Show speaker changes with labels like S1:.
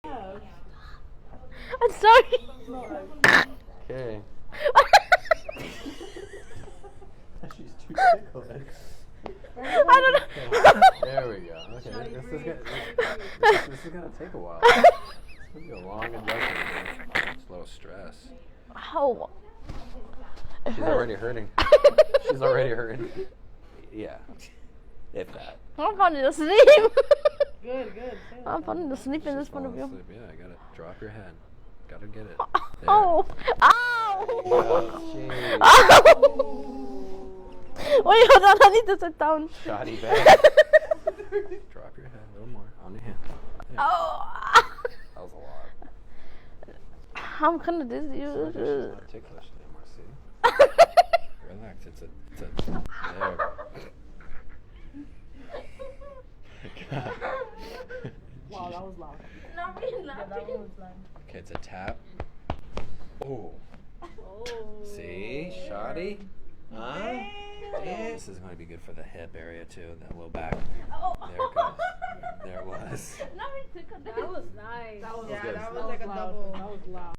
S1: I'm sorry.
S2: Okay. She's too ticklish.
S1: I don't know.
S2: There we go. Okay, this is gonna take a while. It's gonna be a long adjustment here. It's a little stress.
S1: Ow.
S2: She's already hurting. She's already hurting. Yeah. If that.
S1: I'm falling asleep.
S3: Good.
S1: I'm falling asleep in this point of
S2: Falling
S1: view.
S2: asleep. Yeah, I gotta drop your head. Gotta get it. There.
S1: Oh. Ow.
S2: Oh, jeez.
S1: Wait, hold on. I need to sit down.
S2: Shoddy bag. Drop your head a little more on your hand. Yeah.
S1: Oh.
S2: That was a lot.
S1: I'm kind of dizzy.
S2: She's not ticklish anymore, see? Relax. It's a there. God.
S3: Wow, that was loud.
S1: Not really
S3: Yeah, that one was loud.
S2: Okay, it's a tap. Oh. See? Shoddy? Huh? This is going to be good for the hip area too, that low back. There it goes. There it was.
S1: Not really.
S3: That was nice.
S1: That was
S3: yeah,
S2: good.
S3: that was like a double. That was loud.